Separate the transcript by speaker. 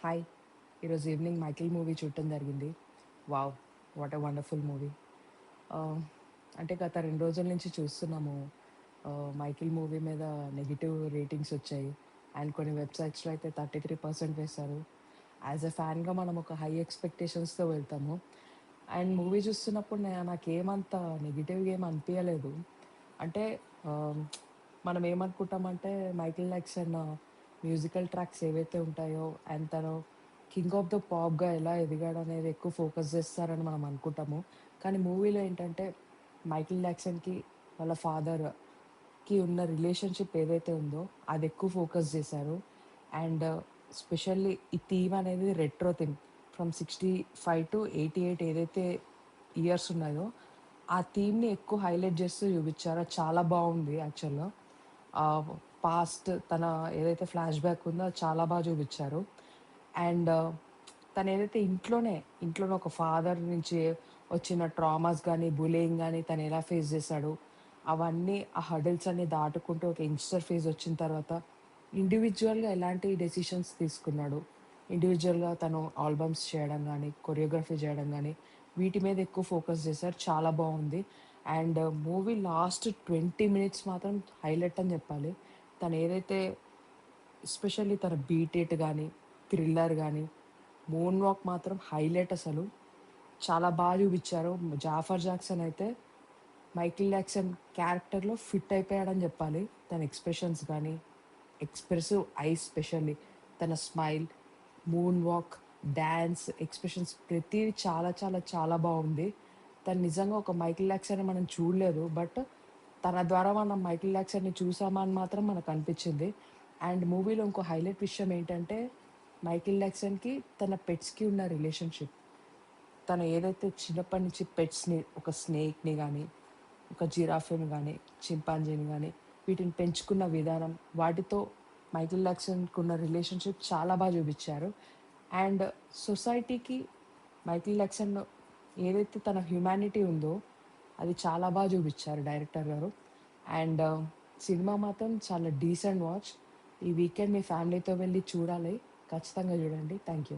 Speaker 1: Hi! ఈరోజు evening 'Michael' movie చూడటం జరిగింది. Wow! What a wonderful movie. ఆహ్, అంటే గత 2 రోజుల నుంచి చూస్తున్నాము. 'మైకిల్' మూవీ మీద నెగెటివ్ రేటింగ్స్ వచ్చాయి. అండ్ కొన్ని వెబ్‌సైట్స్‌లో అయితే 33% వేశారు. యాస్ ఎ ఫ్యాన్‌గా మనం ఒక హై ఎక్స్‌పెక్టేషన్స్‌తో వెళ్తాము. అండ్ మూవీ చూస్తున్నప్పుడు నాకేమంత నెగెటివ్‌గా ఏమి అనిపియలేదు. అంటే ఆహ్, మనం ఏమనుకుంటామంటే 'మైకేల్ జాక్సన్' మ్యూజికల్ ట్రాక్స్ ఏవైతే ఉంటాయో అండ్ తను కింగ్ ఆఫ్ ద పాప్‌గా ఎలా ఎదిగాడనేది ఎక్కువ ఫోకస్ చేస్తారని మనం అనుకుంటాము. కానీ మూవీలో ఏంటంటే 'మైకేల్ జాక్సన్‌కి' వాళ్ళ ఫాదర్‌కి ఉన్న రిలేషన్‌షిప్ ఏదైతే ఉందో అది ఎక్కువ ఫోకస్ చేశారు. అండ్ స్పెషల్లీ ఈ థీమ్ అనేది రెట్రో థీమ్. ఫ్రమ్ 65-88 ఏదైతే ఇయర్స్ ఉన్నాయో, ఆ థీమ్‌ని ఎక్కువ హైలైట్ చేస్తూ చూపిచ్చారు. అది చాలా బావుంది యాక్చువల్‌గా. ఆహ్, పాస్ట్ తన ఏదైతే ఫ్లాష్ బ్యాక్ ఉందో అది చాలా చూపిచ్చారు. అండ్ తనేదైతే ఇంట్లోనే ఒక ఫాదర్ నుంచి వచ్చిన ట్రామాస్ గానీ, బులియింగ్ గానీ తనెలా ఫేస్ చేశాడు, అవన్నీ ఆ హర్డిల్స్ అన్నీ దాటుకుంటూ ఒక యంగ్‌స్టర్ ఫేజ్ వచ్చిన తర్వాత ఇండివిడ్యుయల్‌గా ఎలాంటి డెసిషన్స్ తీసుకున్నాడు. ఇండివిడ్యుయల్‌గా తను ఆల్బమ్స్ చేయడం గానీ, కొరియోగ్రఫీ చేయడం గానీ, వీటి మీద ఎక్కువ ఫోకస్ చేశారు. చాలా బావుంది. అండ్ మూవీ లాస్ట్ 20 మినిట్స్ మాత్రం హైలైట్ అని జెప్పాలి. తనేదైతే ఎస్పెషల్లీ తన బీట్ ఇట్ గానీ, థ్రిల్లర్ గానీ, మూన్ వాక్ మాత్రం హైలైట్ అసలు. చాలా చూపిచ్చారు. 'జాఫర్ జాక్సన్' అయితే మైకేల్ జాక్సన్ క్యారెక్టర్‌లో ఫిట్ అయిపోయాడని జెప్పాలి. తన ఎక్స్‌ప్రెషన్స్ గానీ, ఎక్స్‌ప్రెసివ్ ఐస్ స్పెషల్లీ తన smile, moon walk, dance, expressions ప్రతీది చాలా బావుంది. తను నిజంగా ఒక మైకేల్ జాక్సన్‌ని మనం చూడలేదు. బట్ తన ద్వారా మనం మైకేల్ జాక్సన్‌ని చూసామా అని మాత్రం మనకనిపిచ్చింది. అండ్ మూవీలో ఇంకో హైలైట్ విషయం ఏంటంటే, మైకేల్ జాక్సన్‌కి తన పెట్స్‌కి ఉన్న రిలేషన్‌షిప్. తను ఏదైతే చిన్నప్పటి నుంచి పెట్స్‌ని ఒక స్నేక్‌ని గానీ, ఒక జిరాఫీని గానీ, చింపాంజీని గానీ, వీటిని పెంచుకున్న విధానం, వాటితో మైకేల్ జాక్సన్‌కున్న రిలేషన్‌షిప్ చాలా చూపిచ్చారు. అండ్ సొసైటీకి మైకేల్ జాక్సన్ ఏదైతే తన హ్యుమానిటీ ఉందో, అది చాలా చూపిచ్చారు డైరెక్టర్ గారు. అండ్ సినిమా మాత్రం చాలా డీసెంట్ వాచ్. ఈ వీకెండ్ మీ ఫ్యామిలీతో వెళ్లి చూడాలి. ఖచ్చితంగా చూడండి. Thank you.